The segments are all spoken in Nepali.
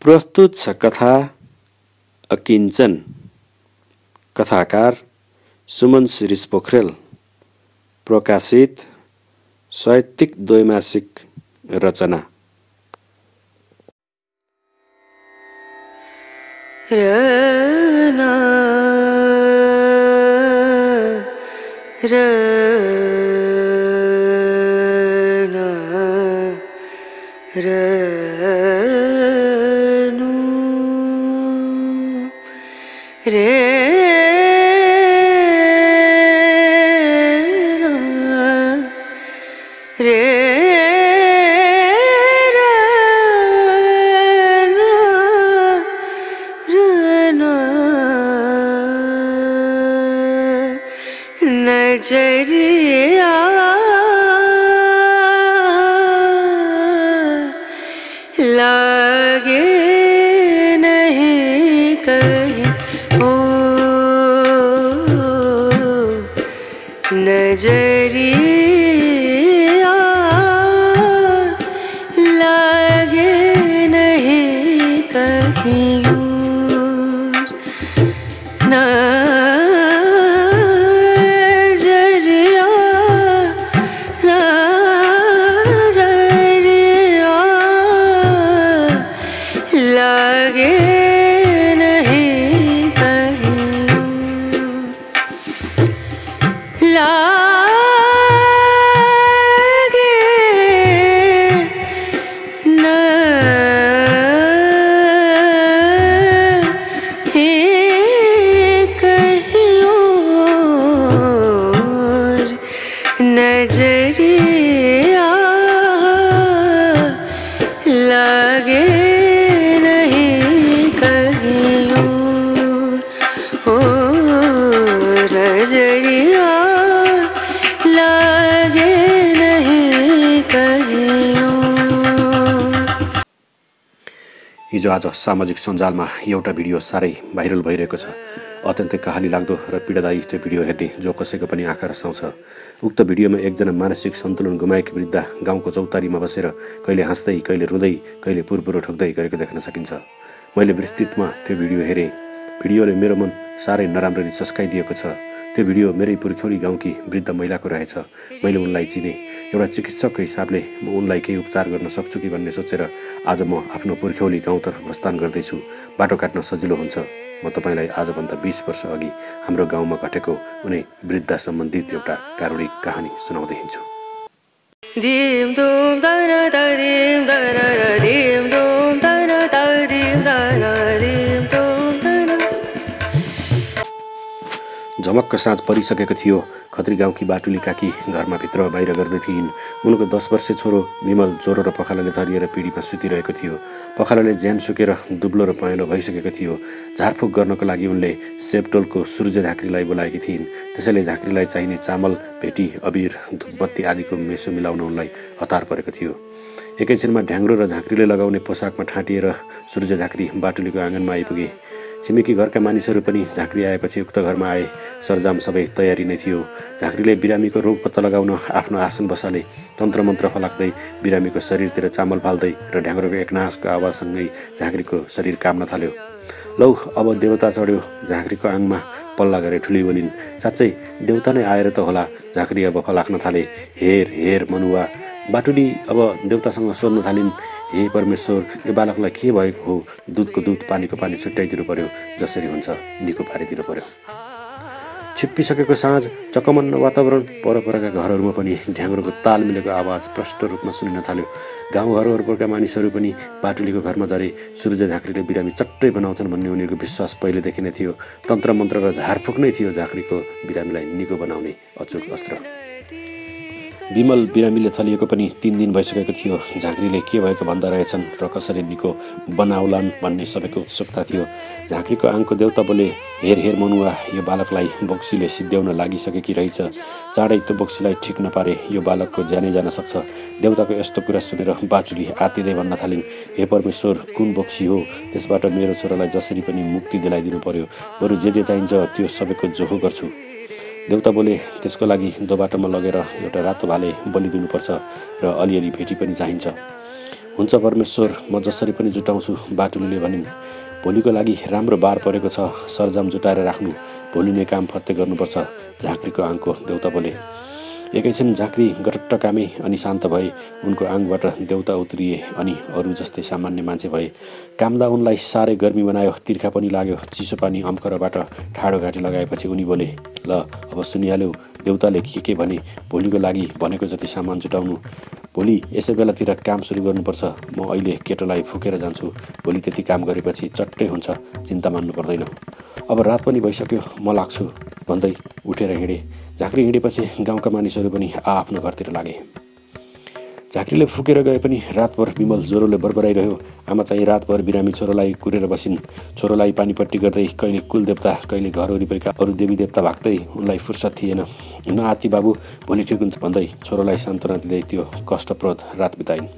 प्रस्तुत छ कथा अकिञ्चन। कथाकार सुमन शिरीष पोखरेल। प्रकाशित साहित्यिक द्वैमासिक रचना। नजरिया लागे नहीं कहीं ओ नजरिया लागे नहीं कहीं नजरिया लागे नहीं कहीं ओ नजरिया लागे नहीं कहीं। हिजो आज सामाजिक सञ्जालमा एउटा भिडियो साह्रै भाइरल भइरहेको छ। अत्यन्तै कहाली लाग्दो र पीडादायी त्यो भिडियो हेर्ने जो कसैको पनि आँखा रसाउँछ। उक्त भिडियोमा एकजना मानसिक सन्तुलन गुमाएकी वृद्ध गाउँको चौतारीमा बसेर कहिले हाँस्दै, कहिले रुँदै, कहिले पुरपुरो ठोक्दै गरेको देख्न सकिन्छ। मैले विस्तृतमा त्यो भिडियो हेरेँ। भिडियोले मेरो मन साह्रै नराम्ररी चस्काइदिएको छ। त्यो भिडियो मेरै पुर्ख्यौली गाउँकी वृद्ध महिलाको रहेछ। मैले उनलाई चिने। एउटा चिकित्सकको हिसाबले म उनलाई केही उपचार गर्न सक्छु कि भन्ने सोचेर आज म आफ्नो पुर्ख्यौली गाउँतर्फ प्रस्थान गर्दैछु। बाटो काट्न सजिलो हुन्छ। म तपाईँलाई आजभन्दा 20 वर्ष अघि हाम्रो गाउँमा घटेको उनी वृद्ध सम्बन्धित एउटा कारुणिक कहानी सुनाउँदै हिँड्छु। झमक्क साँझ परिसकेको थियो। खत्री गाउँकी बाटुली काकी घरमा भित्र बाहिर गर्दै थिइन्। उनको 10 वर्षे छोरो विमल ज्वरो र पखालाले धरिएर पिँढीमा सुतिरहेको थियो। पखालाले ज्यान सुकेर दुब्लो र पहेँलो भइसकेको थियो। झारफुक गर्नको लागि उनले सेपटोलको सुर्जे झाँक्रीलाई बोलाएकी थिइन्। त्यसैले झाँक्रीलाई चाहिने चामल, भेटी, अबिर, धुपबत्ती आदिको मेसो मिलाउन उनलाई हतार परेको थियो। एकैछिनमा ढ्याङ्ग्रो र झाँक्रीले लगाउने पोसाकमा ठाँटिएर सुर्जे झाँक्री बाटुलीको आँगनमा आइपुगे। छिमेकी घरका मानिसहरू पनि झाँक्री आएपछि उक्त घरमा आए। सरजाम सबै तयारी नै थियो। झाँक्रीले बिरामीको रोग पत्ता लगाउन आफ्नो आसन बसाले तन्त्र मन्त्र फलाक्दै बिरामीको शरीरतिर चामल फाल्दै र ढ्याङ्ग्रोको एकनासको आवाजसँगै झाँक्रीको शरीर काम्न थाल्यो। लौ अब देवता चढ्यो, झाँक्रीको आङमा पल्ला गरे ठुली बोलिन्। साँच्चै देवता नै आएर त होला। झाँक्री अब फलाक्न थाले। हेर हेर मनुवा। बाटुली अब देवतासँग सोध्न थालिन्, हे परमेश्वर, यो बालकलाई के भएको हो? दुधको दुध, पानीको पानी छुट्याइदिनु पर्यो। जसरी हुन्छ निको पारिदिनु पर्यो। छिप्पिसकेको साँझ, चकमन्न वातावरण। परपरका घरहरूमा पनि ढ्याङ्ग्रोको ताल मिलेको आवाज प्रष्ट रूपमा सुनिन थाल्यो। गाउँघरहरूका मानिसहरू पनि बाटुलीको घरमा झरे। सुर्जे झाँक्रीले बिरामी चट्टै बनाउँछन् भन्ने उनीहरूको विश्वास पहिलेदेखि नै थियो। तन्त्र मन्त्र र झारफुक नै थियो झाँक्रीको बिरामीलाई निको बनाउने अचुक अस्त्र। विमल बिरामीले थलिएको पनि 3 दिन भइसकेको थियो। झाँक्रीले के भएको भन्दा रहेछन् र कसरी निको बनाउलान् भन्ने सबैको उत्सुकता थियो। झाँक्रीको आङको देउता बोले, हेर हेर मनुवा, यो बालकलाई बोक्सीले सिद्ध्याउन लागिसकेकी रहेछ। चाँडै त्यो बोक्सीलाई ठिक नपारे यो बालकको ज्यानै जान सक्छ। देउताको यस्तो कुरा सुनेर बाटुली आत्तिँदै भन्न थालिन्, हे परमेश्वर, कुन बोक्सी हो? त्यसबाट मेरो छोरालाई जसरी पनि मुक्ति दिलाइदिनु पर्यो। बरु जे चाहिन्छ त्यो सबैको जोहो गर्छु। देउता बोले, त्यसको लागि दो बाटोमा लगेर एउटा रातो भाले बलिदिनुपर्छ र अलिअलि भेटी पनि चाहिन्छ। हुन्छ परमेश्वर, म जसरी पनि जुटाउँछु, बाटुलीले भनिन्। भोलिको लागि राम्रो बार परेको छ, सरजाम जुटाएर राख्नु, भोलि नै काम फत्ते गर्नुपर्छ, झाँक्रीको आङको देउता बोले। एकैछिन झाँक्री गटट्ट कामे अनि शान्त भए। उनको आङबाट देउता उत्रिए अनि अरू जस्तै सामान्य मान्छे भए। कामदा उनलाई साह्रै गर्मी बनायो, तिर्खा पनि लाग्यो। चिसो पानी अम्खरबाट ठाडो घाँटी लगाएपछि उनी बोले, ल अब सुनिहाल्यौ, देउताले के भने, भोलिको लागि भनेको जति सामान जुटाउनु, भोलि यसै बेलातिर काम सुरु गर्नुपर्छ। म अहिले केटोलाई फुकेर जान्छु, भोलि त्यति काम गरेपछि चट्टै हुन्छ, चिन्ता मान्नु पर्दैन। अब रात पनि भइसक्यो, म लाग्छु भन्दै उठेर हिँडे। झाँक्री हिँडेपछि गाउँका मानिसहरू पनि आआफ्नो घरतिर लागे। झाँक्रीले फुकेर गए पनि रातभर विमल ज्वरोले बरबराइरह्यो। आमा चाहिँ रातभर बिरामी छोरोलाई कुरेर बसिन्। छोरोलाई पानीपट्टि गर्दै कहिले कुलदेवता, कहिले घर वरिपरिका अरू देवी देवता भाग्दै उनलाई फुर्सद थिएन। न आत्ती बाबु, भोलि ठिक हुन्छ भन्दै छोरोलाई सान्त्वना दिँदै त्यो कष्टप्रद रात बिताइन्।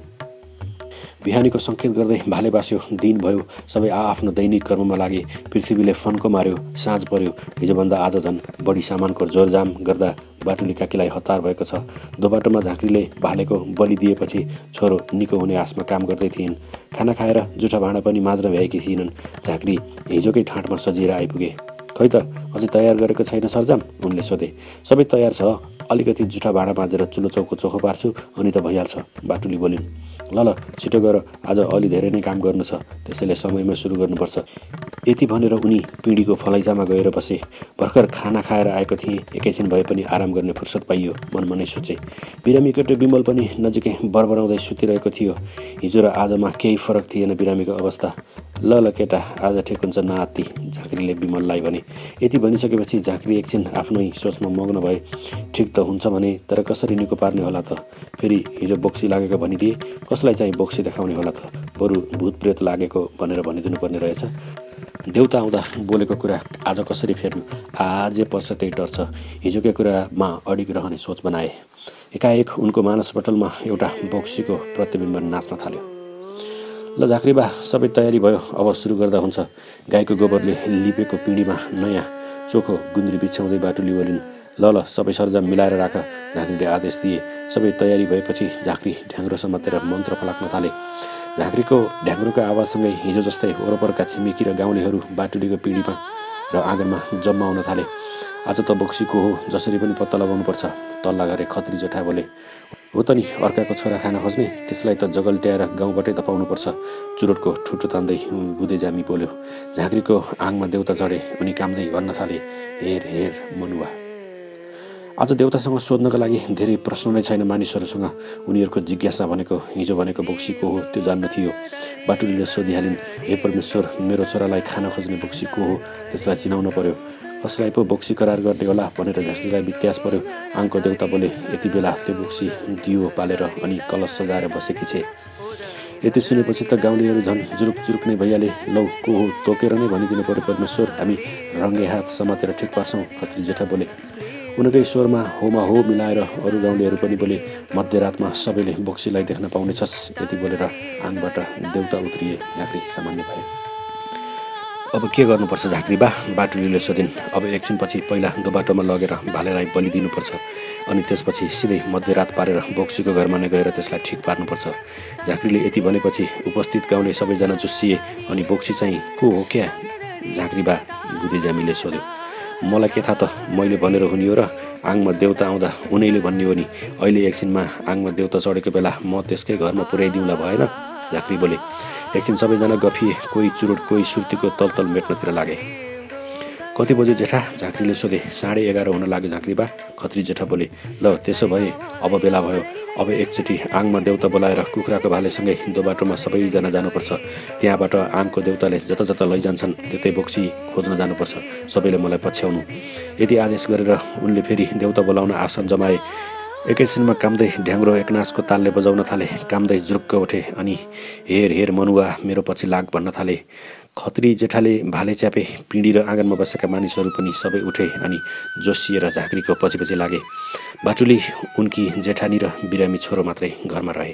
बिहानीको सङ्केत गर्दै भाले बास्यो। दिन भयो, सबै आआफ्नो दैनिक कर्ममा लागे। पृथ्वीले फन्को मार्यो, साँझ पर्यो। हिजोभन्दा आज झन् बढी सामानको जोरजाम गर्दा बाटुली काकीलाई हतार भएको छ। दोबाटोमा झाँक्रीले भालेको बलि दिएपछि छोरो निको हुने आशमा काम गर्दै थिइन्। खाना खाएर जुठा भाँडा पनि माझ्न भ्याएकी थिइनन्। झाँक्री हिजोकै ठाँटमा सजिएर आइपुगे। खै त, अझै तयार गरेको छैन सरजाम? उनले सोधे। सबै तयार छ, अलिकति जुठा भाँडा माझेर चुलो चौको चोखो पार्छु, अनि त भइहाल्छ, बाटुली बोलिन्। ल छिटो गर, आज अलि धेरै नै काम गर्नु छ, त्यसैले समयमा सुरु गर्नुपर्छ। यति भनेर उनी पिँढीको फलैजामा गएर बसे। भर्खर खाना खाएर आएको थिएँ, एकैछिन भए पनि आराम गर्ने फुर्सद पाइयो, मनमा नै सोचे। बिरामी केटो बिमल पनि नजिकै बरबराउँदै सुतिरहेको थियो। हिजो र आजमा केही फरक थिएन बिरामीको अवस्था। ल केटा, आज ठिक हुन्छ न आत्ती, झाँक्रीले बिमललाई भने। यति भनिसकेपछि झाँक्री एकछिन आफ्नै सोचमा मग्न भए। ठिक त हुन्छ भने, तर कसरी निको पार्ने होला त? फेरि हिजो बोक्सी लागेको भनिदिए, कसलाई चाहिँ बोक्सी देखाउने होला त? बरु भूतप्रेत लागेको भनेर भनिदिनु पर्ने रहेछ। देउता आउँदा बोलेको कुरा आज कसरी फेर्नु? आजै पर्छ त्यही डर छ। हिजोकै कुरामा अडिग रहने सोच बनाए। एकाएक उनको मानसपटलमा एउटा बोक्सीको प्रतिबिम्ब नाच्न थाल्यो। ल झाँक्री बा, सबै तयारी भयो, अब सुरु गर्दा हुन्छ। गाईको गोबरले लिपेको पिँढीमा नयाँ चोखो गुन्द्री बिछ्याउँदै बाटुली बोलिन्। ल सबै सरजाम मिलाएर राख, झाँक्रीले आदेश दिए। सबै तयारी भएपछि झाँक्री ढ्याङ्ग्रो समातेर मन्त्र फलाक्न थाले। झाँक्रीको ढ्याङ्ग्रोको आवाजसँगै हिजो जस्तै वरपरका छिमेकी र गाउँलेहरू बाटुलीको पिँढीमा र आँगनमा जम्मा हुन थाले। आज त बोक्सी को हो, जसरी पनि पत्ता लगाउनुपर्छ, तल्ला घरे खत्री जेठा बोले। हो त नि, अर्काको छोरा खान खोज्ने, त्यसलाई त जगल्ट्याएर गाउँबाटै धपाउनुपर्छ, चुरोटको ठुटो तान्दै बुधे जामी बोल्यो। झाँक्रीको आङमा देउता चढे। उनी कामदै भन्न थाले, हेर हेर मनुवा। आज देउतासँग सोध्नका लागि धेरै प्रश्न नै छैन मानिसहरूसँग। उनीहरूको जिज्ञासा भनेको हिजो भनेको बोक्सी को हो त्यो जान्न थियो। बाटुलीले सोधिहालिन्, हे परमेश्वर, मेरो छोरालाई खान खोज्ने बोक्सी को हो, त्यसलाई चिनाउन पर्यो। कसलाई पो बोक्सी करार गर्ने होला भनेर झाँक्रीलाई वित्यास पर्यो। आङको देउता बोले, यति बेला त्यो बोक्सी दियो पालेर अनि कलश सजाएर बसेकी छे। यति सुनेपछि त गाउँलेहरू झन् जुरुक जुरुक नै भइहाले। लौ, को हो तोकेर नै भनिदिनु पर्यो परमेश्वर, हामी रङ्गे हात समातेर ठिक पार्छौँ, खत्री जेठा बोले। उनकै स्वरमा होमा हो मिलाएर अरू गाउँलेहरू पनि बोले, मध्यरातमा सबैले बोक्सीलाई देख्न पाउनेछस्। यति बोलेर आङबाट देउता उत्रिए। झाँक्री सामान्य भए। अब के गर्नुपर्छ झाँक्री बा? बाटुलीले सोधिन्। अब एकछिनपछि पहिला दोबाटोमा लगेर भालेलाई बलि दिनुपर्छ, अनि त्यसपछि सिधै मध्यरात पारेर बोक्सीको घरमा नै गएर त्यसलाई ठिक पार्नुपर्छ। झाँक्रीले यति भनेपछि उपस्थित गाउँले सबैजना जुस्सिए। अनि बोक्सी चाहिँ को हो क्या झाँक्री बा? बुधे जामीले सोध्यो। मलाई के थाहा त, मैले भनेर हुने हो र? आङमा देउता आउँदा उनैले भन्ने हो नि। अहिले एकछिनमा आङमा देउता चढेको बेला म त्यसकै घरमा पुर्याइदिउँला भएन? झाँक्री बोले। एकछिन सबैजना गफिए। कोही चुरोट, कोही सुर्तीको तलतल मेट्नतिर लागे। कति बजे जेठा? झाँक्रीले सोधे। 11:30 हुन लाग्यो झाँक्री बा, खत्री जेठा बोले। ल त्यसो भए अब बेला भयो। अब एकचोटि आङमा देउता बोलाएर कुखुराको भालेसँगै दोबाटोमा सबैजना जानुपर्छ। त्यहाँबाट आङको देउताले जता जता लैजान्छन् त्यतै बोक्सी खोज्न जानुपर्छ। सबैले मलाई पछ्याउनु। यदि आदेश गरेर उनले फेरि देउता बोलाउन आसन जमाए। एकैछिनमा कामदै ढ्याङ्ग्रो एकनासको तालले बजाउन थाले। कामदै जुरुक्क उठे अनि हेर हेर मनुवा, मेरो पछि लाग भन्न थाले। खत्री जेठाले भाले च्यापे। पिँढी र आँगनमा बसेका मानिसहरू पनि सबै उठे अनि जोसिएर झाँक्रीको पछि पछि लागे। बाटुली, उनकी जेठानी र बिरामी छोरो मात्रै घरमा रहे।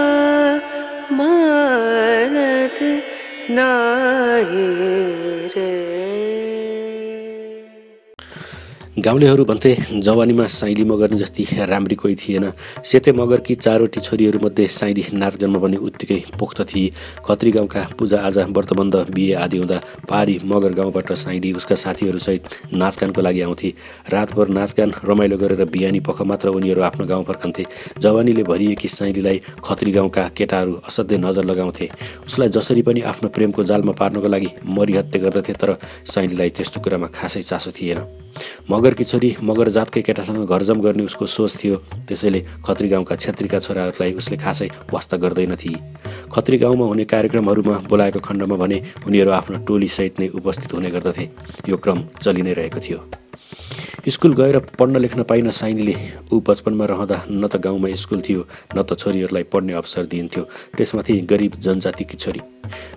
रे। गाउँलेहरू भन्थे जवानीमा साइली मगर्नी जस्ती राम्री कोही थिएन। सेते मगरकी चारवटी छोरीहरूमध्ये साइली नाचगानमा पनि उत्तिकै पोख्त थिए। खत्री गाउँका पूजाआजा व्रतबन्ध बिहे आदि हुँदा पारी मगर गाउँबाट साइली उसका साथीहरूसहित नाचगानको लागि आउँथे। रातभर नाचगान रमाइलो गरेर बिहानी पख मात्र उनीहरू आफ्नो गाउँ फर्कन्थे। जवानीले भरिएकी साइलीलाई खत्री गाउँका केटाहरू असाध्यै नजर लगाउँथे। उसलाई जसरी पनि आफ्नो प्रेमको जालमा पार्नको लागि मरिहत्ते गर्दथे, तर साइलीलाई त्यस्तो कुरामा खासै चासो थिएन। मगरकी छोरी मगर जातकै केटासँग घरजम गर्ने उसको सोच थियो। त्यसैले खत्री गाउँका छेत्रीका छोराहरूलाई उसले खासै वास्ता गर्दैन थिए। खत्री गाउँमा हुने कार्यक्रमहरूमा बोलाएको खण्डमा भने उनीहरू आफ्नो टोलीसहित नै उपस्थित हुने गर्दथे। यो क्रम चलि नै रहेको थियो। स्कुल गएर पढ्न लेख्न पाइन साइनीले। ऊ बचपनमा रहँदा न त गाउँमा स्कुल थियो, न त छोरीहरूलाई पढ्ने अवसर दिइन्थ्यो। त्यसमाथि गरिब जनजातिकी छोरी।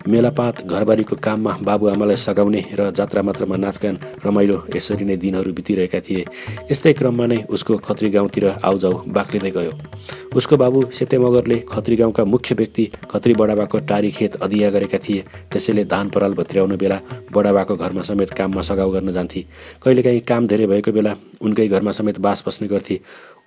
मेलापात घरबारीको काममा बाबुआमालाई सघाउने र जात्रा मात्रामा नाचगान रमाइलो यसरी नै दिनहरू बितिरहेका थिए। यस्तै क्रममा नै उसको खत्री गाउँतिर आउजाउ बाक्लिँदै गयो। उसको बाबु सेते मगरले खत्री गाउँका मुख्य व्यक्ति खत्री बडाबाको टारी खेत अधिया गरेका थिए। त्यसैले धान पराल भत्र्याउनु बेला बडाबाको घरमा समेत काममा सघाउ गर्न जान्थे। कहिलेकाहीँ काम धेरै भएको बेला उनकै घरमा समेत बास बस्ने गर्थे।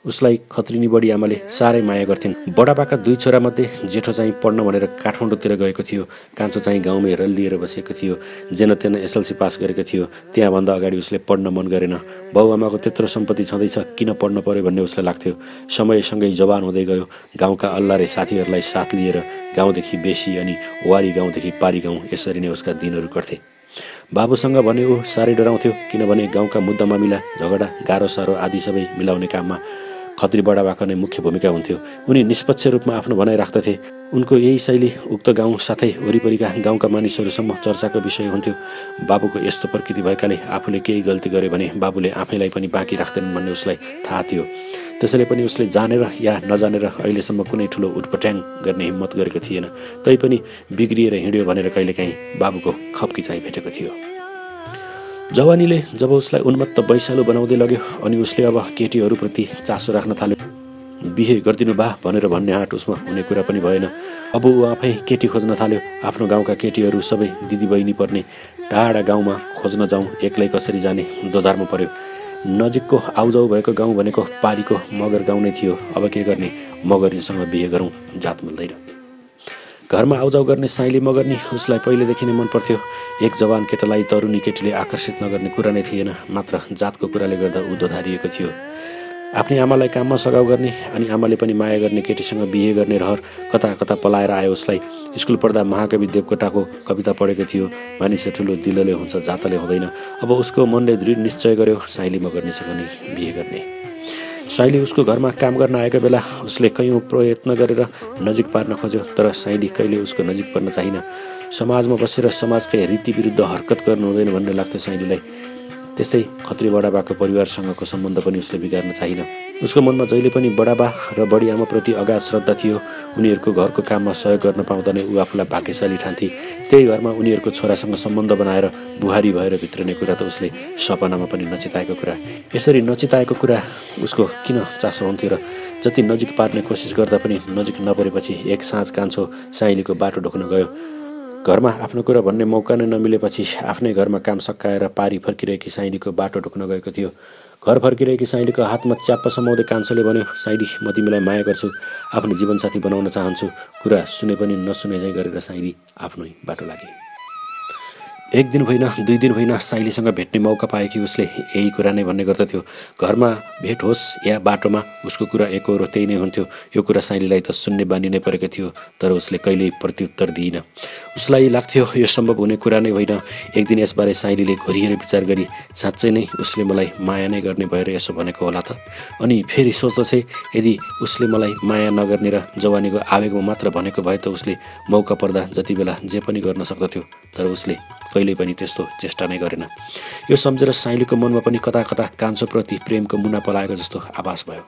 उसलाई खत्रिनी बडी आमाले साह्रै माया गर्थिन्। बडाबाका दुई छोरामध्ये जेठो चाहिँ पढ्न भनेर काठमाडौँतिर गएको थियो। कान्छो चाहिँ गाउँमै रल्लिएर बसेको थियो। जेन तेन एसएलसी पास गरेको थियो। त्यहाँभन्दा अगाडि उसले पढ्न मन गरेन। बाउआमाको त्यत्रो सम्पत्ति छँदैछ, किन पढ्न पर्यो भन्ने उसलाई लाग्थ्यो। समयसँगै जवान हुँदै गयो। गाउँका अल्लारे साथीहरूलाई साथ लिएर गाउँदेखि बेसी अनि वारी गाउँदेखि पारी गाउँ यसरी नै उसका दिनहरू कट्थे। बाबुसँग भने ऊ साह्रै डराउँथ्यो, किनभने गाउँका मुद्दा मामिला, झगडा, गाह्रो साह्रो आदि सबै मिलाउने काममा खत्री बडाबाको नै मुख्य भूमिका हुन्थ्यो। उनी निष्पक्ष रूपमा आफ्नो भनाइ राख्दथे। उनको यही शैली उक्त गाउँ साथै वरिपरिका गाउँका मानिसहरूसम्म चर्चाको विषय हुन्थ्यो। बाबुको यस्तो प्रकृति भएकाले आफूले केही गल्ती गरे भने बाबुले आफैलाई पनि बाँकी राख्दैनन् भन्ने उसलाई थाहा थियो। त्यसैले पनि उसले जानेर या नजानेर अहिलेसम्म कुनै ठुलो उटपट्याङ गर्ने हिम्मत गरेको थिएन। तैपनि बिग्रिएर हिँड्यो भनेर कहिलेकाहीँ बाबुको खप्की चाहिँ भेटेको थियो। जवानीले जब उसलाई उन्मत्त वैशालु बनाउँदै लग्यो अनि उसले अब केटीहरूप्रति चासो राख्न थाल्यो। बिहे गरिदिनु बा भनेर भन्ने हाट उसमा हुने कुरा पनि भएन। अब ऊ आफै केटी खोज्न थाल्यो। आफ्नो गाउँका केटीहरू सबै दिदी बहिनी पर्ने टाढा गाउँमा खोज्न जाउँ, एक्लै कसरी जाने दोधारमा पर्यो। नजिकको आउजाउ भएको गाउँ भनेको पारीको मगर गाउँ नै थियो। अब के गर्ने, मगरीसँग बिहे गरौँ, जात मिल्दैन। घरमा आउजाउ गर्ने साइली मगर्नी उसलाई पहिलेदेखि नै मन पर्थ्यो। एक जवान केटालाई तरुणी केटीले आकर्षित नगर्ने कुरा नै थिएन, मात्र जातको कुराले गर्दा ऊ दोधारिएको थियो। आफ्नै आमालाई काममा सघाउ गर्ने अनि आमाले पनि माया गर्ने केटीसँग बिहे गर्ने रहर कता कता पलाएर आयो उसलाई। स्कुल पढ्दा महाकवि देवकोटाको कविता पढेको थियो, मानिस ठुलो दिलले हुन्छ जातले हुँदैन। अब उसको मनले दृढ निश्चय गर्यो साइली मगर्नीसँग नै बिहे गर्ने। साइली उसको घरमा काम गर्न आएको बेला उसले कैयौँ प्रयत्न गरेर नजिक पार्न खोज्यो, तर साइली कहिले उसको नजिक पर्न चाहिन। समाजमा बसेर समाजकै रीति विरुद्ध हरकत गर्नु हुँदैन भन्ने लाग्थ्यो साइलीलाई। त्यस्तै खत्री बडाबाको परिवारसँगको सम्बन्ध पनि उसले बिगार्न चाहिन। उसको मनमा जहिले पनि बडाबा र बडी आमाप्रति अगाध श्रद्धा थियो। उनीहरूको घरको काममा सहयोग गर्न पाउँदा नै ऊ आफूलाई भाग्यशाली ठान्थे। त्यही घरमा उनीहरूको छोरासँग सम्बन्ध बनाएर बुहारी भएर भित्रने कुरा त उसले सपनामा पनि नचिताएको कुरा। यसरी नचिताएको कुरा उसको किन चासो हुन्थ्यो र? जति नजिक पार्ने कोसिस गर्दा पनि नजिक नपरेपछि एक साँझ कान्छो साइलीको बाटो ढोक्न गयो। घरमा आफ्नो कुरा भन्ने मौका नै नमिलेपछि आफ्नै घरमा काम सकाएर पारी फर्किरहेकी साइलीको बाटो ढोक्न गएको थियो। घर फर्किरहेकी साइलीको हातमा च्याप्प समाउँदै कान्छोले भन्यो, साइली, म तिमीलाई माया गर्छु, आफ्नो जीवनसाथी बनाउन चाहन्छु। कुरा सुने पनि नसुने झैँ गरेर साइली आफ्नै बाटो लागे। एक दिन होइन, 2 दिन होइन, साइलीसँग भेट्ने मौका पाएकी उसले यही कुरा नै भन्ने गर्दथ्यो। घरमा भेट होस् या बाटोमा उसको कुरा एकहोरो त्यही नै हुन्थ्यो। यो कुरा साइलीलाई त सुन्ने बानी नै परेको थियो, तर उसले कहिल्यै प्रत्युत्तर दिइन। उसलाई लाग्थ्यो यो सम्भव हुने कुरा नै होइन। एक दिन यसबारे साइलीले घोरिएर विचार गरी, साँच्चै नै उसले मलाई माया नै गर्ने भएर यसो भनेको होला त? अनि फेरि सोच्दछे, यदि उसले मलाई माया नगर्ने र जवानीको आवेगमा मात्र भनेको भए त उसले मौका पर्दा जति बेला जे पनि गर्न सक्दथ्यो, तर उसले कहिल्यै पनि त्यस्तो चेष्टा नै गरेन। यो सम्झेर साइलीको मनमा पनि कता कता कान्छोप्रति प्रेमको मुना पलाएको जस्तो आभास भयो।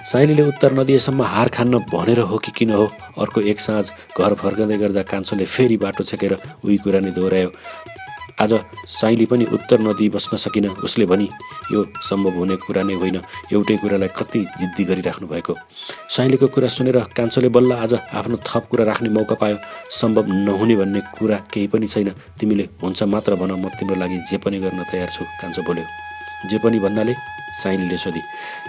साइलीले उत्तर नदिएसम्म हार खान्न भनेर हो कि किन हो, अर्को एक साँझ घर फर्कँदै गर्दा कान्छोले फेरि बाटो छेकेर उही कुरा नै दोहोऱ्यायो। आज साइली पनि उत्तर नदिई बस्न सकिन। उसले भनी, यो सम्भव हुने कुरा नै होइन, एउटै कुरालाई कति जिद्दी गरिराख्नु भएको। साइलीको कुरा सुनेर कान्छोले बल्ल आज आफ्नो थप कुरा राख्ने मौका पायो। सम्भव नहुने भन्ने कुरा केही पनि छैन, तिमीले हुन्छ मात्र भन, म तिम्रो लागि जे पनि गर्न तयार छु, कान्छो बोल्यो। जे पनि भन्नाले? साइलीले सोधी।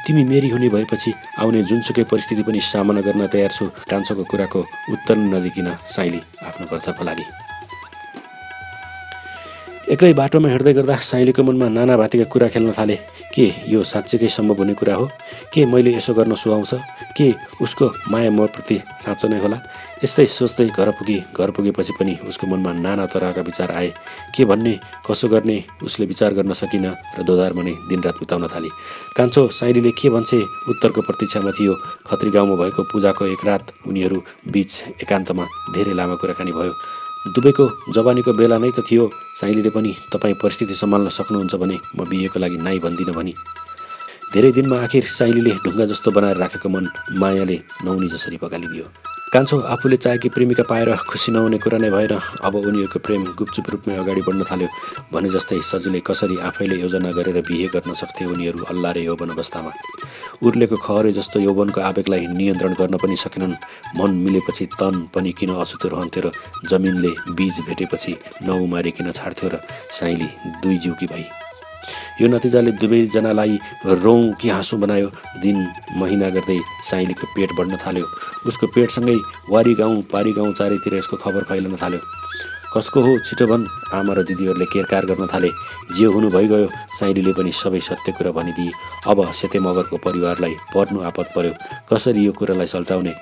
तिमी मेरी हुने भएपछि आउने जुनसुकै परिस्थिति पनि सामना गर्न तयार छु। कान्छोको कुराको उत्तर नदिकिन साइली आफ्नो कर्तव्य लागि। एक्लै बाटोमा हिँड्दै गर्दा साइलीको मनमा नाना भाँतीका कुरा खेल्न थाले। के यो साँच्चैकै सम्भव हुने कुरा हो? के मैले यसो गर्न सुहाउँछ? के उसको माया मप्रति साँचो नै होला? यस्तै सोच्दै घर पुगेपछि पनि उसको मनमा नाना तरहका विचार आए। के भन्ने, कसो गर्ने उसले विचार गर्न सकिन र दोधारमा नै दिनरात बिताउन थाली। कान्छो साइलीले के भन्छे उत्तरको प्रतीक्षामा थियो। खत्री गाउँमा भएको पूजाको एक रात उनीहरू बीच एकान्तमा धेरै लामो कुराकानी भयो। दुबैको जवानीको बेला नै त थियो। साइलीले पनि तपाईँ परिस्थिति सम्हाल्न सक्नुहुन्छ भने म बिहेको लागि नाइ भन्दिनँ भनी। धेरै दिनमा आखिर साइलीले ढुङ्गा जस्तो बनाएर राखेको मन मायाले नहुने जसरी पगालिदियो। कान्छो आफूले चाहेकी प्रेमिका पाएर खुसी नहुने कुरा नै भएन। अब उनीहरूको प्रेम गुपचुप रूपमै अगाडि बढ्न थाल्यो। भने जस्तै सजिलै कसरी आफैले योजना गरेर बिहे गर्न सक्थे उनीहरू अल्लारे यौवन अवस्थामा। उर्लेको खहरे जस्तो यौवनको आवेगलाई नियन्त्रण गर्न पनि सकेनन्। मन मिलेपछि तन पनि किन अछुतो रहन्थ्यो र जमिनले बीज भेटेपछि नउमारिकन छाड्थ्यो र साइली दुई जिउकी भई। यो नतिजाले दुवैजनालाई रौँ कि हाँसो बनायो। दिन महिना गर्दै साइलीको पेट बढ्न थाल्यो। उसको पेटसँगै वारी गाउँ पारी गाउँ चारैतिर यसको खबर फैलन थाल्यो। कसको हो छिटो भन्, आमा र दिदीहरूले केरकार गर्न थाले। जे हुनु भइगयो। साइलीले पनि सबै सत्य कुरा भनिदिए। अब सेते मगरको परिवारलाई पर्नु आपत पर्यो। कसरी यो कुरालाई सल्टाउने?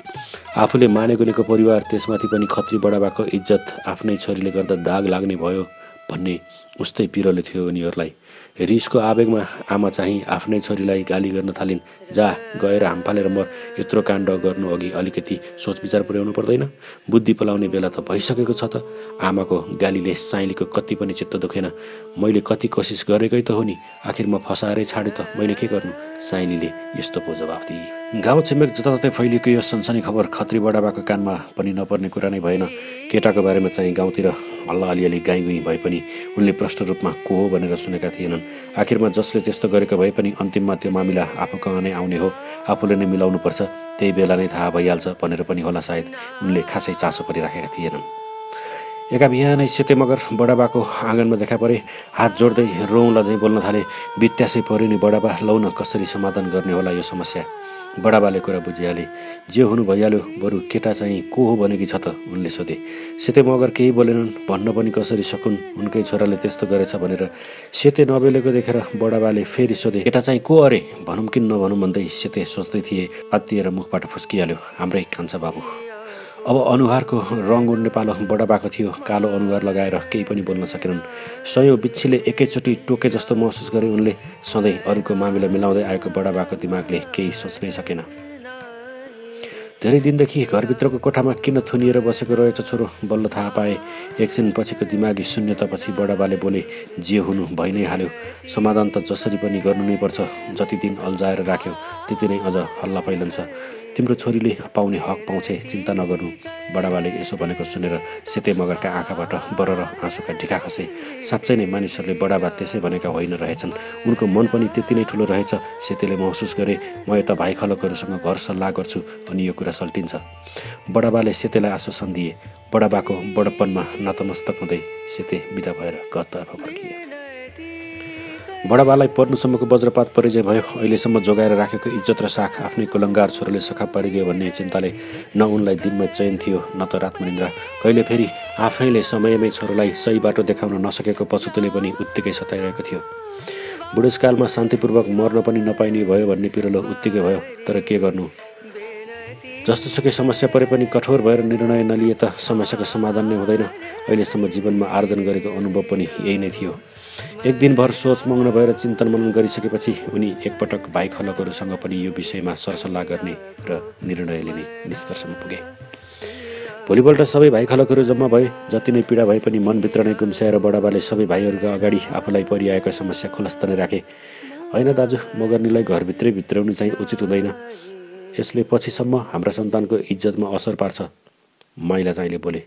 आफूले मानेगुनेको परिवार, त्यसमाथि पनि खत्री बडाबाको इज्जत आफ्नै छोरीले गर्दा दाग लाग्ने भयो भन्ने उस्तै पिरोले थियो उनीहरूलाई। रिसको आवेगमा आमा चाहिँ आफ्नै छोरीलाई गाली गर्न थालिन्। जा गएर हाम फालेर मर, यत्रो काण्ड गर्नु अघि अलिकति सोच विचार पुर्याउनु पर्दैन? बुद्धि पलाउने बेला त भइसकेको छ त। आमाको गालीले साइलीको कति पनि चित्त दुखेन। मैले कति कोसिस गरेकै त हो नि, आखिर म फसाएरै छाडे त, मैले के गर्नु? साइलीले यस्तो पो जवाफ दिए। गाउँ छिमेक जताततै फैलिएको यो सनसनी खबर खत्री बडाबाको कानमा पनि नपर्ने कुरा नै भएन। केटाको बारेमा चाहिँ गाउँतिर हल्ला अलिअलि गाईगुई भए पनि उनले प्रष्ट रूपमा को हो भनेर सुनेका थिएनन्। आखिरमा जसले त्यस्तो गरेको भए पनि अन्तिममा त्यो मामिला आफू कहाँ नै आउने हो, आफूले नै मिलाउनु पर्छ, त्यही बेला नै थाहा भइहाल्छ भनेर पनि होला सायद उनले खासै चासो परिराखेका थिएनन्। एका बिहानै सेते मगर बडाबाको आँगनमा देखा परे। हात जोड्दै रौँला झैँ बोल्न थाले। बित्यासै पऱ्यो नि बडाबा, लौ न कसरी समाधान गर्ने होला यो समस्या। बडाबाले कुरा बुझिहाले। जे हुनु भइहाल्यो, बरु केटा चाहिँ को हो भनेकी छ त? उनले सोधे। सेते मगर केही बोलेनन्। भन्न पनि कसरी सकुन्, उनकै छोराले त्यस्तो गरेछ भनेर। सेते नबोलेको देखेर बडाबाले फेरि सोधे, केटा चाहिँ को अरे? भनौँ कि नभनौँ भन्दै सेते सोच्दै थिए। आत्तिएर मुखबाट फुस्किहाल्यो, हाम्रै कान्छा बाबु। अब अनुहारको रङ उड्ने पालो बडाबाको थियो। कालो अनुहार लगाएर केही पनि बोल्न सकेनन्। सयौं बिच्छीले एकैचोटि टोके जस्तो महसुस गरे उनले। सधैँ अरूको मामिला मिलाउँदै आएको बडाबाको दिमागले केही सोच्नै सकेन। धेरै दिनदेखि घरभित्रको कोठामा किन थुनिएर बसेको रहेछ छोरो, बल्ल थाहा पाए। एकछिन पछिको दिमागी शून्यतापछि बडाबाले बोले, जे हुनु भइ नै हाल्यो, समाधान त जसरी पनि गर्नु नै पर्छ। जति दिन अल्झाएर राख्यो त्यति नै अझ हल्ला फैलन्छ। तिम्रो छोरीले पाउने हक पाउँछे, चिन्ता नगर्नु। बडाबाले यसो भनेको सुनेर सेते मगरका आँखाबाट बरर आँसुका ढिका खसे। साँच्चै नै मानिसहरूले बडाबा त्यसै भनेका होइन रहेछन्। उनको मन पनि त्यति नै ठुलो रहेछ। सेतेले महसुस गरे, म यता भाइ खलकहरूसँग घर सल्लाह गर्छु अनि यो कुरा सल्टिन्छ। बडाबाले सेतेलाई आश्वासन दिए। बडाबाको बडप्पनमा नतमस्तक हुँदै सेते बिदा भएर घरतर्फ फर्किए। बडाबालाई पर्नुसम्मको वज्रपात परिचय भयो। अहिलेसम्म जोगाएर राखेको इज्जत र साख आफ्नै कुलङ्गार छोरोले सखाप पारिदियो भन्ने चिन्ताले न उनलाई दिनमा चयन थियो न त रातमनिन्द्रा। कहिले फेरि आफैले समयमै छोरोलाई सही बाटो देखाउन नसकेको पछुतोले पनि उत्तिकै सताइरहेको थियो। बुढेसकालमा शान्तिपूर्वक मर्न पनि नपाइने भयो भन्ने पिरोलो उत्तिकै भयो। तर के गर्नु, जस्तोसुकै समस्या परे पनि कठोर भएर निर्णय नलिए त समस्याको समाधान नै हुँदैन। अहिलेसम्म जीवनमा आर्जन गरेको अनुभव पनि यही नै थियो। एक दिनभर सोच मग्न भएर चिन्तन मनन गरिसकेपछि उनी एकपटक भाइ खलकहरूसँग पनि यो विषयमा सरसल्लाह गर्ने र निर्णय लिने निष्कर्षमा पुगे। भोलिपल्ट सबै भाइ खलकहरू जम्मा भए। जति नै पीडा भए पनि मनभित्र नै गुम्स्याएर बडाबाले सबै भाइहरूका अगाडि आफूलाई परिआएको समस्या खुलस्त नै राखे। होइन दाजु, मगर्नीलाई घरभित्रै भित्राउनु चाहिँ उचित हुँदैन। यसले पछिसम्म हाम्रा सन्तानको इज्जतमा असर पार्छ। माइला चाहिँले बोले।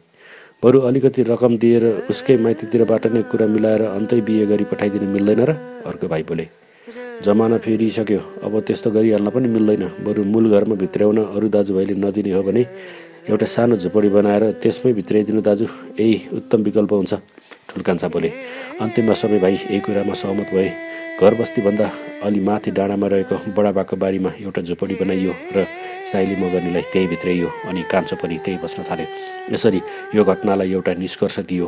बरु अलिकति रकम दिएर उसकै माइतीतिरबाट नै कुरा मिलाएर अन्तै बिहे गरी पठाइदिनु मिल्दैन र? अर्को भाइ बोले। जमाना फेरिसक्यो, अब त्यस्तो गरिहाल्न पनि मिल्दैन। बरु मूल घरमा भित्र्याउन अरू दाजुभाइले नदिने हो भने एउटा सानो झुपडी बनाएर त्यसमै भित्र्याइदिनु दाजु, यही उत्तम विकल्प हुन्छ, ठुल्कान्छा बोले। अन्तिममा सबै भाइ यही कुरामा सहमत भए। घर बस्तीभन्दा अलि माथि डाँडामा रहेको बडाबाको बारीमा एउटा झुपडी बनाइयो र साइली मगर्नीलाई त्यही भित्र्याइयो अनि कान्छो पनि त्यही बस्न थाल्यो। यसरी यो घटनालाई एउटा निष्कर्ष दियो।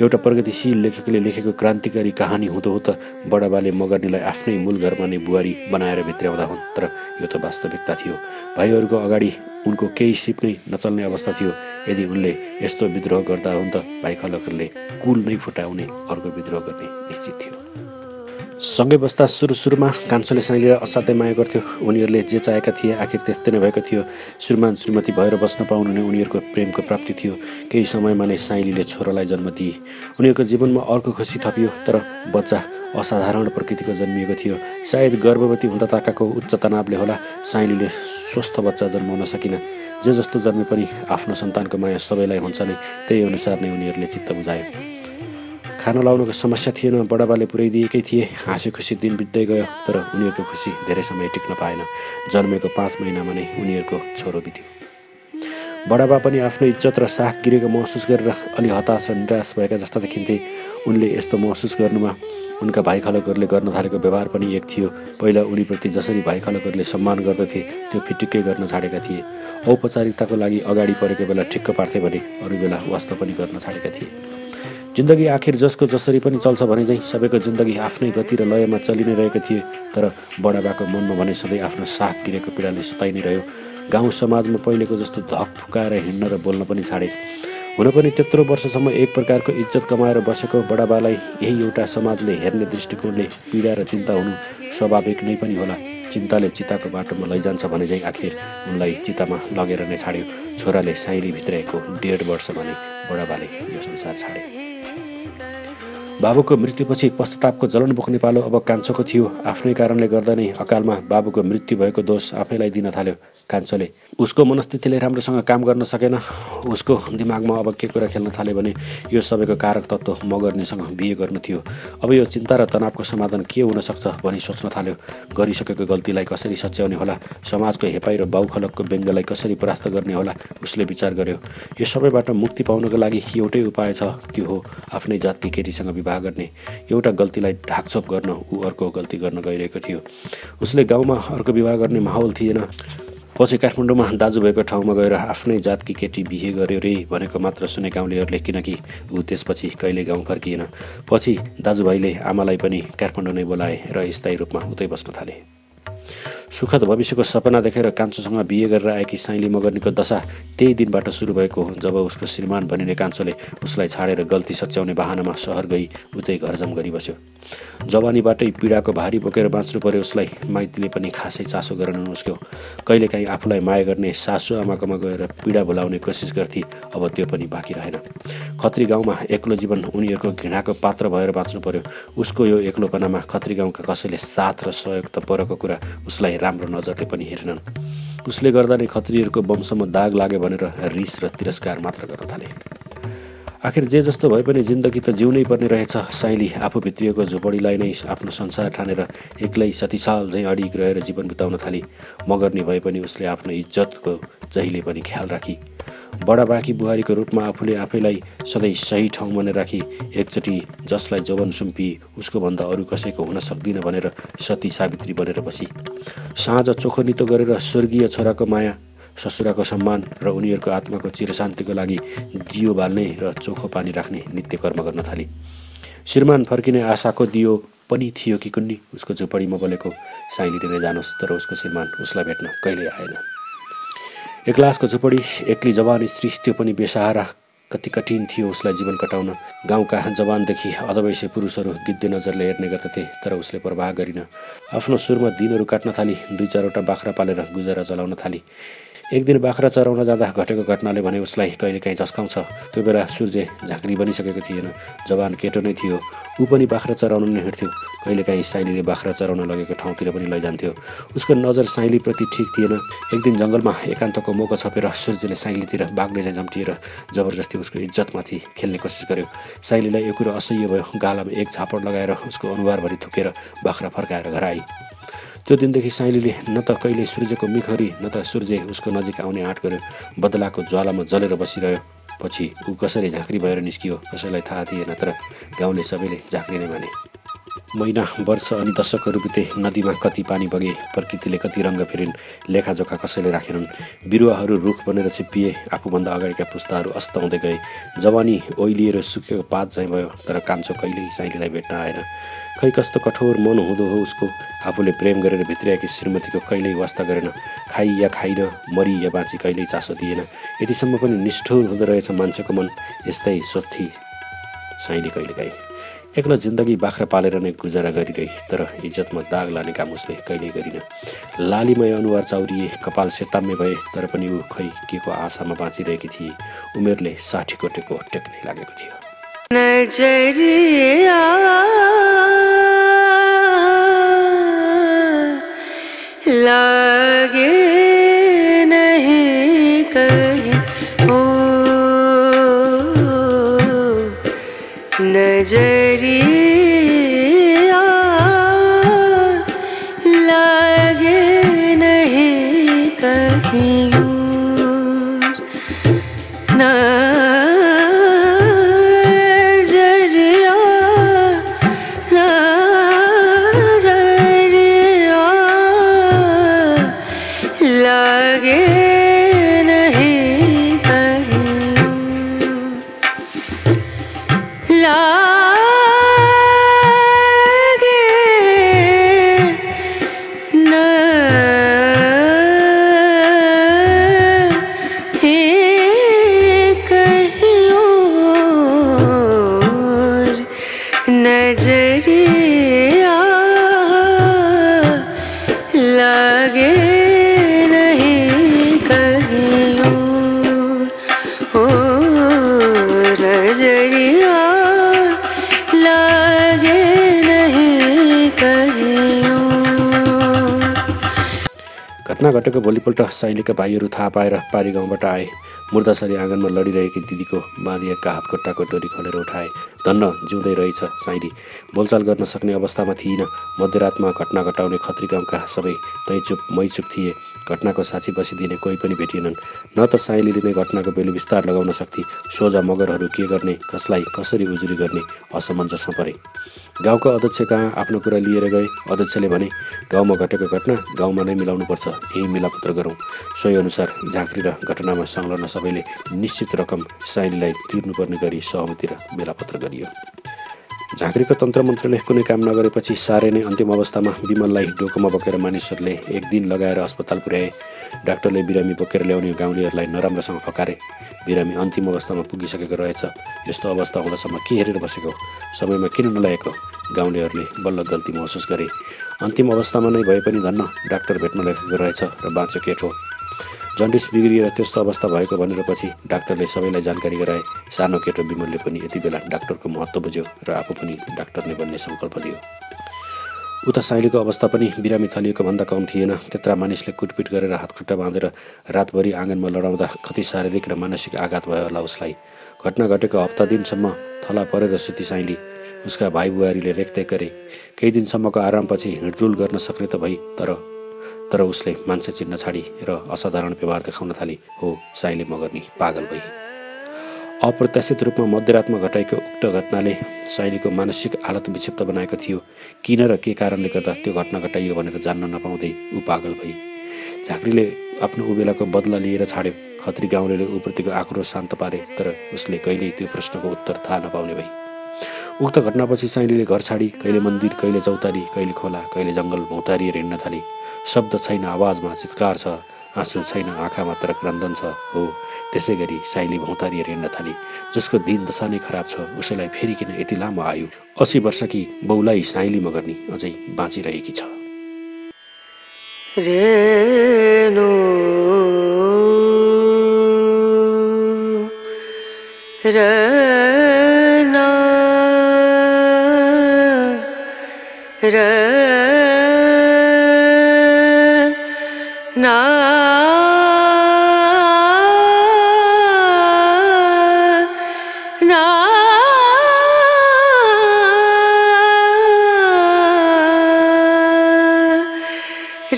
एउटा प्रगतिशील लेखकले लेखेको क्रान्तिकारी कहानी हुँदो बडाबाले मगर्नीलाई आफ्नै मूल घरमा नै बुहारी बनाएर भित्र्याउँदा हुन्। तर यो त वास्तविकता थियो। भाइहरूको अगाडि उनको केही सिप नै नचल्ने अवस्था थियो। यदि उनले यस्तो विद्रोह गर्दा हुन् त भाइ खलकरले कुल नै फुटाउने अर्को विद्रोह गर्ने निश्चित थियो। सँगै बस्दा सुरुमा कान्छोले साइलीलाई असाध्यै माया गर्थ्यो। उनीहरूले जे चाहेका थिए आखिर त्यस्तै नै भएको थियो। श्रीमान श्रीमती भएर बस्न पाउनु नै उनीहरूको प्रेमको प्राप्ति थियो। केही समयमा नै साइलीले छोरालाई जन्म दिए। उनीहरूको जीवनमा अर्को खुसी थपियो। तर बच्चा असाधारण प्रकृतिको जन्मिएको थियो। सायद गर्भवती हुँदा ताकाको उच्च तनावले होला साइलीले स्वस्थ बच्चा जन्माउन सकिन। जे जस्तो जन्मे पनि आफ्नो सन्तानको माया सबैलाई हुन्छ नै, त्यही अनुसार नै उनीहरूले चित्त बुझायो। खाना लाउनुको समस्या थिएन। बडाबाले पुर्याइदिएकै थिए। हाँसी खुसी दिन बित्दै गयो। तर उनीहरूको खुसी धेरै समय टिक्न पाएन। जन्मेको 5 महिनामा नै उनीहरूको छोरो बित्यो। बडाबा पनि आफ्नो इज्जत र साख गिरेको महसुस गरेर अलि हताश र निराश भएका जस्ता देखिन्थे। उनले यस्तो महसुस गर्नुमा उनका भाइ खलकरले गर्न थालेको व्यवहार पनि एक थियो। पहिला उनीप्रति जसरी भाइ खलकरले सम्मान गर्दथे त्यो फिटिक्कै गर्न छाडेका थिए। औपचारिकताको लागि अगाडि परेको बेला ठिक्क पार्थे भने अरू बेला वास्तव पनि गर्न छाडेका थिए। जिन्दगी आखिर जसको जसरी पनि चल्छ भने चाहिँ सबैको जिन्दगी आफ्नै गति र लयमा चलि नै रहेको थिए। तर बडाबाको मनमा भने सधैँ आफ्नो साख गिरेको पीडाले सताइ नै रह्यो। गाउँ समाजमा पहिलेको जस्तो धक फुकाएर हिँड्न र बोल्न पनि छाडे। हुन पनि त्यत्रो वर्षसम्म एक प्रकारको इज्जत कमाएर बसेको बडाबालाई यही एउटा समाजले हेर्ने दृष्टिकोणले पीडा र चिन्ता हुनु स्वाभाविक नै पनि होला। चिन्ताले चिताको बाटोमा लैजान्छ भने चाहिँ आखिर उनलाई चितामा लगेर नै छाड्यो। छोराले साइली भित्र्याएको 1.5 वर्षमा नै बडाबाले यो संसार छाडे। बाबुको मृत्युपछि पश्चातापको जलन बोक्ने पालो अब कान्छोको थियो। आफ्नै कारणले गर्दा नै अकालमा बाबुको मृत्यु भएको दोष आफैलाई दिन थाल्यो कान्छोले। उसको मनस्थितिले राम्रोसँग काम गर्न सकेन। उसको दिमागमा अब के कुरा खेल्न थाल्यो भने यो सबैको कारक तत्त्व मगर्नीसँग बिहे गर्नु थियो। अब यो चिन्ता र तनावको समाधान के हुन सक्छ भनी सोच्न थाल्यो। गरिसकेको गल्तीलाई कसरी सच्याउने होला, समाजको हेपाई र बाउखलकको व्यङ्ग्यलाई कसरी परास्त गर्ने होला, उसले विचार गर्यो। यो सबैबाट मुक्ति पाउनको लागि एउटै उपाय छ, त्यो हो आफ्नै जातकी केटीसँग विवाह गर्ने। एउटा गल्तीलाई ढाकछोप गर्न ऊ अर्को गल्ती गर्न गइरहेको थियो। उसले गाउँमा अर्को विवाह गर्ने माहौल थिएन। पछि काठमाडौँमा दाजुभाइको ठाउँमा गएर आफ्नै जातकी केटी बिहे गर्यो रे भनेको मात्र सुने गाउँलेहरूले, किनकि ऊ त्यसपछि कहिले गाउँ फर्किएन। पछि दाजुभाइले आमालाई पनि काठमाडौँ नै बोलाए र स्थायी रूपमा उतै बस्न थाले। सुखद भविष्यको सपना देखेर कान्छोसँग बिहे गरेर आएकी साइली मगर्नीको दशा त्यही दिनबाट सुरु भएको हो जब उसको श्रीमान भनिने कान्छोले उसलाई छाडेर गल्ती सच्याउने बहानामा सहर गई उतै घरजम गरी बस्यो। जवानीबाटै पीडाको भारी बोकेर बाँच्नु पर्यो उसलाई। माइतीले पनि खासै चासो गरेनन् उसको। कहिलेकाहीँ आफूलाई माया गर्ने सासु आमाकोमा गएर पीडा भुलाउने कोसिस गर्थे। अब त्यो पनि बाँकी रहेन। खत्री गाउँमा एक्लो जीवन उनीहरूको घृणाको पात्र भएर बाँच्नु पर्यो। उसको यो एक्लोपनामा खत्री गाउँका कसैले साथ र सहयोग त परको कुरा उसलाई राम्रो नजरले पनि हेरेनन्। उसले गर्दा नै खत्रीहरूको वंशमा दाग लाग्यो भनेर रिस र तिरस्कार मात्र गर्न थाले। आखिर जे जस्तो भए पनि जिन्दगी त जिउनै पर्ने रहेछ। साइली आफू भित्रिएको झोपडीलाई नै आफ्नो संसार ठानेर एक्लै सतीसाल झैँ अडिग रहेर जीवन बिताउन थाली। मगर्नी भए पनि उसले आफ्नो इज्जतको जहिले पनि ख्याल राखी। बडाबाकी बुहारीको रूपमा आफूले आफैलाई सधैँ सही ठाउँमा नै राखी। एकचोटि जसलाई जवन सुम्पी उसको भन्दा अरू कसैको हुन सक्दिन भनेर सती सावित्री बनेर बसी। साँझ चोखो नितो गरेर स्वर्गीय छोराको माया, ससुराको सम्मान र उनीहरूको आत्माको चिरशान्तिको लागि दियो बाल्ने र चोखो पानी राख्ने नित्य कर्म गर्न थाली। श्रीमान फर्किने आशाको दियो पनि थियो कि कुन्नी उसको झुपडीमा बोलेको साइलीले नै जानोस्, तर उसको श्रीमान उसलाई भेट्न कहिल्यै आएन। एक्लासको झुपडी, एक्ली जवान स्त्री, त्यो पनि बेसहारा। कति कठिन थियो उसलाई जीवन कटाउन। गाउँका जवानदेखि अधवैसे पुरुषहरू गिद्धे नजरले हेर्ने गर्दथे, तर उसले प्रवाह गरिन। आफ्नो सुरमा दिनहरू काट्न थाली। 2-4वटा बाख्रा पालेर गुजारा चलाउन थाली। एक दिन बाख्रा चराउन जाँदा घटेको घटनाले भने उसलाई कहिलेकाहीँ झस्काउँछ। त्यो बेला सूर्य झाँक्री बनिसकेको थिएन, जवान केटो नै थियो। ऊ पनि बाख्रा चराउन नै हिँड्थ्यो। कहिलेकाहीँ साइलीले बाख्रा चराउन लगेको ठाउँतिर पनि लैजान्थ्यो। उसको नजर साइलीप्रति ठिक थिएन। एक दिन जङ्गलमा एकान्तको मौका छपेर सूर्यले साइलीतिर बाघले चाहिँ झम्टिएर जबरजस्ती उसको इज्जतमाथि खेल्ने कोसिस गर्यो। साइलीलाई यो कुरो असह्य भयो। गालामा एक झापड लगाएर उसको अनुहारभरि थुकेर बाख्रा फर्काएर घर आई। त्यो दिनदेखि साइलीले न त कहिले सूर्यको मिखरी न त सूर्य उसको नजिक आउने आँट गर्यो। बदलाको ज्वालामा जलेर बसिरह्यो। पछि ऊ कसरी झाँक्री भएर निस्कियो कसैलाई थाहा थिएन, तर गाउँले सबैले झाँक्री नै माने। महिना वर्ष अनि दशकहरू बिते। नदीमा कति पानी बगे, प्रकृतिले कति रङ्ग फेरिन्, लेखाजोखा कसैले राखेनन्। बिरुवाहरू रुख बनेर छिप्पिए। आफूभन्दा अगाडिका पुस्ताहरू अस्त हुँदै गए। जवानी ओइलिएर सुकेको पात चाहिँ भयो, तर कान्छो कहिल्यै साइलीलाई भेट्न आएन। खै कस्तो कठोर मन हुँदो हो उसको। आफूले प्रेम गरेर भित्र्याएकी श्रीमतीको कहिल्यै वास्ता गरेन। खाई या खाइन, मरी या बाँची कहिल्यै चासो दिएन। यतिसम्म पनि निष्ठुर हुँदो रहेछ मान्छेको मन। यस्तै सोच्थे साइली कहिलेकाहीँ। एक्लो जिन्दगी बाख्रा पालेर नै गुजारा गरिरही, तर इज्जतमा दाग लाने काम उसले कहिल्यै गरिन। लालीमय अनुहार चाउरिए, कपाल सेताम्य भए, तर पनि ऊ खै के को आशामा बाँचिरहेकी थिए। उमेरले 60 कोटेको टेक्नै लागेको थियो। नजरिया लागे नहीं कहीं ओ नजरिया लागे नहीं कहीं घटना घटेको भोलिपल्ट साइलीका भाइहरू थाहा पाएर पारी गाउँबाट आए। मुर्दासरी आँगनमा लडिरहेकी दिदीको बाँधिएका हातखुट्टाको डोरी खोलेर उठाए। धन्न जिउँदै रहेछ साइली। बोलचाल गर्न सक्ने अवस्थामा थिइन। मध्यरातमा घटना घटाउने खत्री गाउँका सबै तै चुप मै चुप थिए। घटनाको साक्षी बसिदिने कोही पनि भेटिएनन्। न त साइलीले नै घटनाको बेली विस्तार लगाउन सक्थे। सोझा मगरहरू के गर्ने, कसलाई कसरी उजुरी गर्ने असमञ्जसमा परे। गाउँको अध्यक्ष कहाँ आफ्नो कुरा लिएर गए। अध्यक्षले भने, गाउँमा घटेको घटना गाउँमा नै मिलाउनुपर्छ, यही मिलापत्र गरौँ। सोही अनुसार झाँक्री र घटनामा संलग्न सबैले निश्चित रकम साइलीलाई तिर्नुपर्ने गरी सहमति र मिलापत्र गरियो। झाँक्रीको तन्त्रमन्त्रले कुनै काम नगरेपछि साह्रै नै अन्तिम अवस्थामा विमललाई डोकोमा बोकेर मानिसहरूले एक दिन लगाएर अस्पताल पुर्याए। डाक्टरले बिरामी बोकेर ल्याउने गाउँलेहरूलाई नराम्रोसँग फकारे। बिरामी अन्तिम अवस्थामा पुगिसकेको रहेछ। यस्तो अवस्था हुँदासम्म के हेरेर बसेको, समयमा किन नल्याएको? गाउँलेहरूले बल्ल गल्ती महसुस गरे। अन्तिम अवस्थामा नै भए पनि धन्न डाक्टर भेट्न लेखेको रहेछ र बाँच्यो केटो। जन्डिस बिग्रिएर त्यस्तो अवस्था भएको भनेर पछि डाक्टरले सबैलाई जानकारी गराए। सानो केटो विमलले पनि यति बेला डाक्टरको महत्त्व बुझ्यो र आफू पनि डाक्टर नै बन्ने सङ्कल्प लियो। उता साइलीको अवस्था पनि बिरामी थलिएको भन्दा कम थिएन। त्यत्रा मानिसले कुटपिट गरेर हातखुट्टा बाँधेर रातभरि आँगनमा लडाउँदा कति शारीरिक र मानसिक आघात भयो होला उसलाई। घटना घटेको हप्ता दिनसम्म थला परेर सुती साइली। उसका भाइ बुहारीले रेखदेख गरे। केही दिनसम्मको आरामपछि हिँडडुल गर्न सक्ने त भई, तर उसले मान्छे चिन्न छाडी र असाधारण व्यवहार देखाउन थाली। हो, साइली मगर्नी पागल भई। अप्रत्याशित रूपमा मध्यरातमा घटाएको उक्त घटनाले साइलीको मानसिक हालत विक्षिप्त बनाएको थियो। किन र के कारणले गर्दा त्यो घटना घटाइयो भनेर जान्न नपाउँदै ऊ पागल भई। झाँक्रीले आफ्नो उबेलाको बदला लिएर छाड्यो। खत्री गाउँलेले ऊप्रतिको आक्रोश शान्त पारे, तर उसले कहिल्यै त्यो प्रश्नको उत्तर थाहा नपाउने भई। उक्त घटनापछि साइलीले घर छाडी कहिले मन्दिर, कहिले चौतारी, कहिले खोला, कहिले जङ्गल भौतारिएर हिँड्न थाली। शब्द छैन आवाजमा चित्कार छ, आँसु छैन आँखामा तर क्रन्दन छ। हो, त्यसै गरी साइली भौतारिएर हिँड्न थाली। जसको दिन दशा नै खराब छ उसैलाई फेरि किन यति लामो आयु। 80 वर्षकी बहुलाई साइली मगर्नी अझै बाँचिरहेकी छ। रेणु र ना र ना ना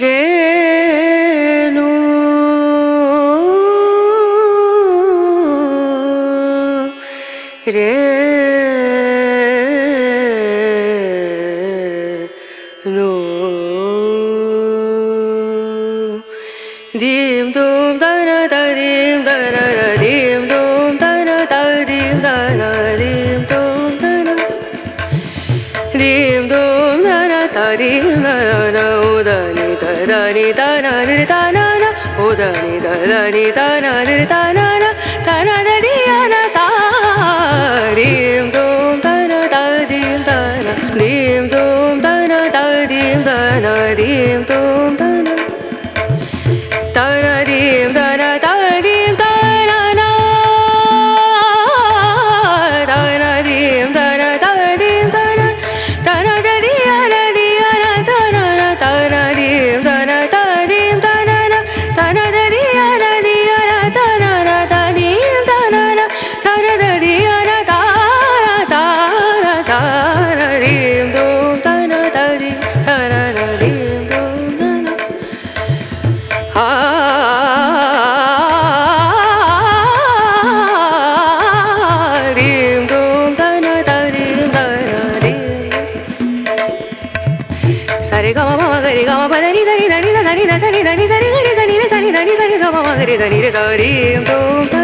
रे नु रे नु dim dum da na da dim da na na dim dum da na da dim da na dim dum da na dim dum da na da dim da na o da ni da na di da na na o da ni da na di da na na da na da di na da dim dum da na da dim da na dim dum da na da dim da na dim dum da na da na dim da na da dim da na na da na dim da na da dim da na da na da di na da na na da na dim da na da dim da na na da na da di na da na na da dim da na na da na da di na da da da na dim dum da na da di da na na dim dum da na dim dum da na da dim da na dim sa re ga ma ma ga re ga ma pa da ni sa ni da ni da ni da sa ni da ni sa re ga re sa ni re sa ni da ni sa ni da ma ma ga re sa ni re sa dim dum da